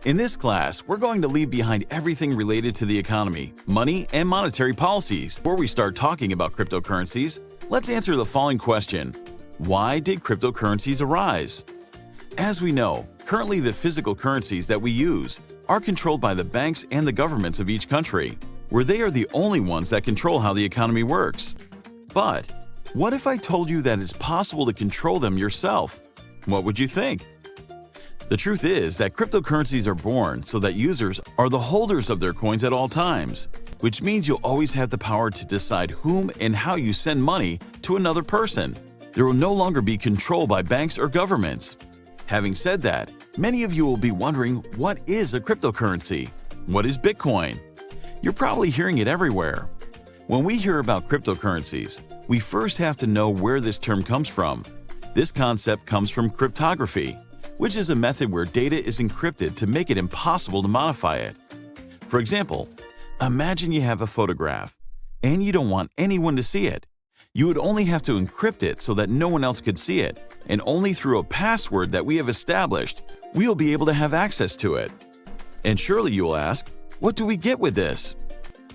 In this class, we're going to leave behind everything related to the economy, money, and monetary policies. Before we start talking about cryptocurrencies, let's answer the following question. Why did cryptocurrencies arise? As we know, currently the physical currencies that we use are controlled by the banks and the governments of each country, where they are the only ones that control how the economy works. But what if I told you that it's possible to control them yourself? What would you think? The truth is that cryptocurrencies are born so that users are the holders of their coins at all times, which means you'll always have the power to decide whom and how you send money to another person. There will no longer be control by banks or governments. Having said that, many of you will be wondering, what is a cryptocurrency? What is Bitcoin? You're probably hearing it everywhere. When we hear about cryptocurrencies, we first have to know where this term comes from. This concept comes from cryptography, which is a method where data is encrypted to make it impossible to modify it. For example, imagine you have a photograph, and you don't want anyone to see it. You would only have to encrypt it so that no one else could see it, and only through a password that we have established, we will be able to have access to it. And surely you will ask, what do we get with this?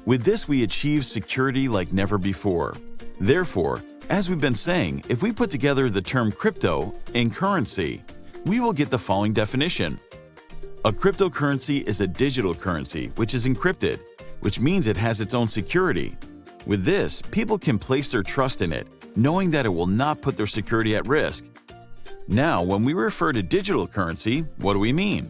With this, we achieve security like never before. Therefore, as we've been saying, if we put together the term crypto and currency, we will get the following definition. A cryptocurrency is a digital currency which is encrypted, which means it has its own security. With this, people can place their trust in it, knowing that it will not put their security at risk. Now, when we refer to digital currency, what do we mean?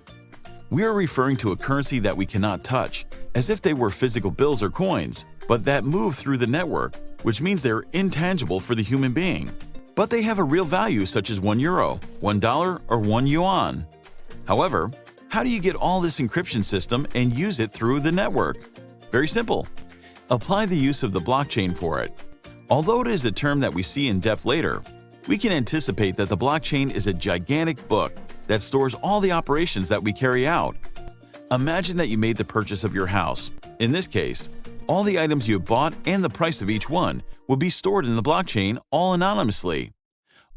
We are referring to a currency that we cannot touch, as if they were physical bills or coins, but that move through the network, which means they're intangible for the human being. But they have a real value such as €1, $1, or 1 yuan. However, how do you get all this encryption system and use it through the network? Very simple. Apply the use of the blockchain for it. Although it is a term that we see in depth later, we can anticipate that the blockchain is a gigantic book that stores all the operations that we carry out. Imagine that you made the purchase of your house. In this case, all the items you have bought and the price of each one will be stored in the blockchain all anonymously.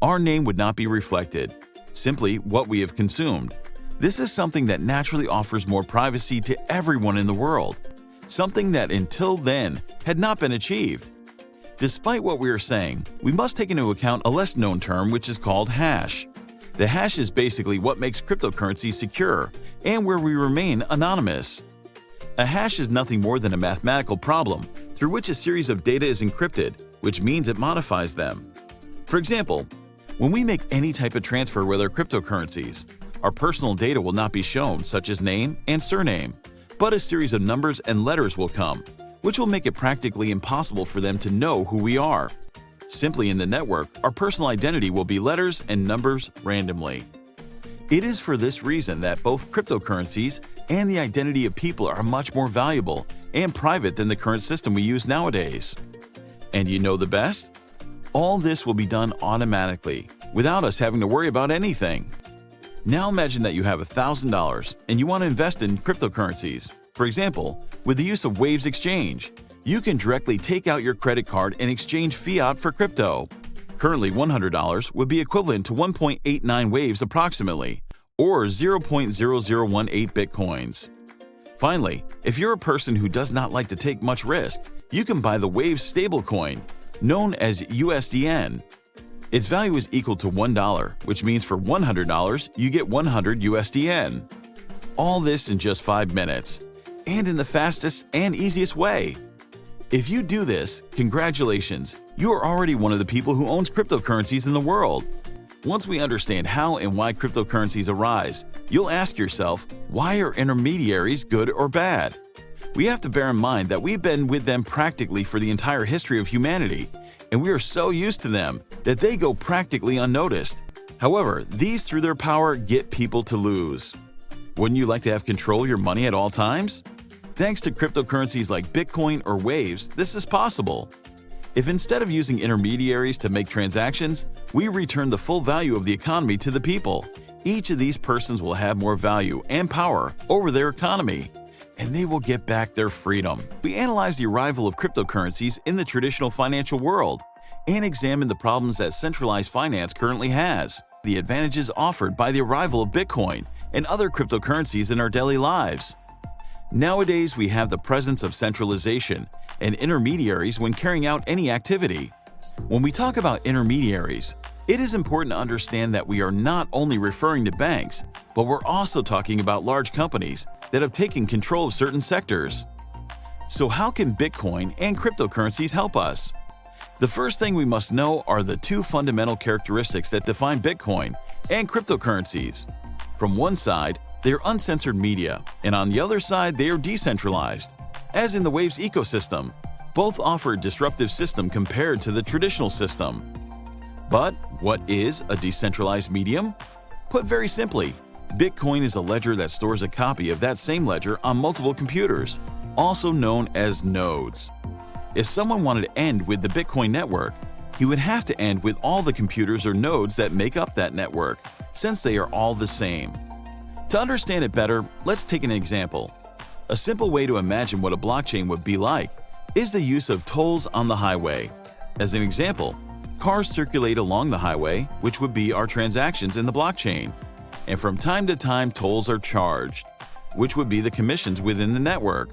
Our name would not be reflected, simply what we have consumed. This is something that naturally offers more privacy to everyone in the world, something that until then had not been achieved. Despite what we are saying, we must take into account a less known term which is called hash. The hash is basically what makes cryptocurrency secure and where we remain anonymous. A hash is nothing more than a mathematical problem through which a series of data is encrypted, which means it modifies them. For example, when we make any type of transfer with our cryptocurrencies, our personal data will not be shown, such as name and surname, but a series of numbers and letters will come, which will make it practically impossible for them to know who we are. Simply in the network, our personal identity will be letters and numbers randomly. It is for this reason that both cryptocurrencies and the identity of people are much more valuable and private than the current system we use nowadays. And you know the best? All this will be done automatically, without us having to worry about anything. Now imagine that you have $1,000 and you want to invest in cryptocurrencies. For example, with the use of Waves Exchange, you can directly take out your credit card and exchange fiat for crypto. Currently, $100 would be equivalent to 1.89 waves approximately, or 0.0018 bitcoins. Finally, if you're a person who does not like to take much risk, you can buy the Waves stablecoin, known as USDN. Its value is equal to $1, which means for $100, you get 100 USDN. All this in just 5 minutes, and in the fastest and easiest way. If you do this, congratulations, you are already one of the people who owns cryptocurrencies in the world. Once we understand how and why cryptocurrencies arise, you'll ask yourself, why are intermediaries good or bad? We have to bear in mind that we've been with them practically for the entire history of humanity, and we are so used to them that they go practically unnoticed. However, these through their power get people to lose. Wouldn't you like to have control of your money at all times? Thanks to cryptocurrencies like Bitcoin or Waves, this is possible. If instead of using intermediaries to make transactions, we return the full value of the economy to the people, each of these persons will have more value and power over their economy, and they will get back their freedom. We analyze the arrival of cryptocurrencies in the traditional financial world and examine the problems that centralized finance currently has, the advantages offered by the arrival of Bitcoin, and other cryptocurrencies in our daily lives. Nowadays, we have the presence of centralization and intermediaries when carrying out any activity. When we talk about intermediaries, it is important to understand that we are not only referring to banks, but we're also talking about large companies that have taken control of certain sectors. So how can Bitcoin and cryptocurrencies help us? The first thing we must know are the two fundamental characteristics that define Bitcoin and cryptocurrencies. From one side, they are uncensored media, and on the other side, they are decentralized. As in the Waves ecosystem, both offer a disruptive system compared to the traditional system. But what is a decentralized medium? Put very simply, Bitcoin is a ledger that stores a copy of that same ledger on multiple computers, also known as nodes. If someone wanted to end with the Bitcoin network, he would have to end with all the computers or nodes that make up that network, since they are all the same. To understand it better, let's take an example. A simple way to imagine what a blockchain would be like is the use of tolls on the highway. As an example, cars circulate along the highway, which would be our transactions in the blockchain. And from time to time, tolls are charged, which would be the commissions within the network.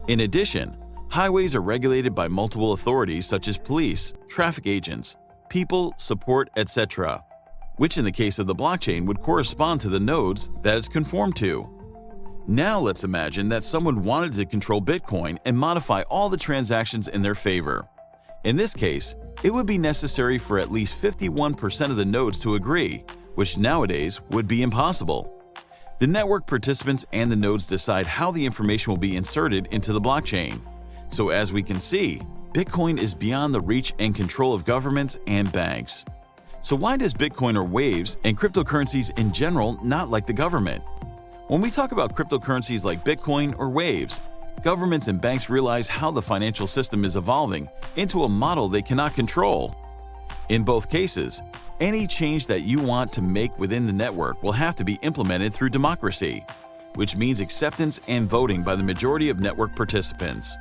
In addition, highways are regulated by multiple authorities such as police, traffic agents, people, support, etc., which in the case of the blockchain would correspond to the nodes that it's conformed to. Now let's imagine that someone wanted to control Bitcoin and modify all the transactions in their favor. In this case, it would be necessary for at least 51% of the nodes to agree, which nowadays would be impossible. The network participants and the nodes decide how the information will be inserted into the blockchain. So as we can see, Bitcoin is beyond the reach and control of governments and banks. So why does Bitcoin or Waves and cryptocurrencies in general not like the government? When we talk about cryptocurrencies like Bitcoin or Waves, governments and banks realize how the financial system is evolving into a model they cannot control. In both cases, any change that you want to make within the network will have to be implemented through democracy, which means acceptance and voting by the majority of network participants.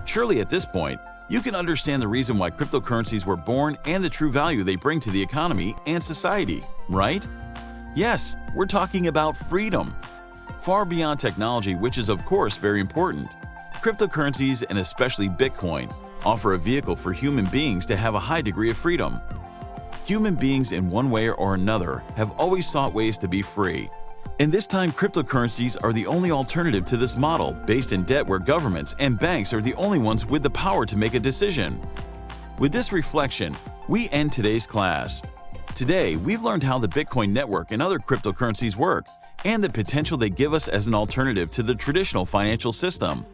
Surely at this point, you can understand the reason why cryptocurrencies were born and the true value they bring to the economy and society, right? Yes, we're talking about freedom. Far beyond technology, which is of course very important, cryptocurrencies and especially Bitcoin offer a vehicle for human beings to have a high degree of freedom. Human beings in one way or another have always sought ways to be free. And this time cryptocurrencies are the only alternative to this model based in debt where governments and banks are the only ones with the power to make a decision. With this reflection, we end today's class. Today, we've learned how the Bitcoin network and other cryptocurrencies work and the potential they give us as an alternative to the traditional financial system.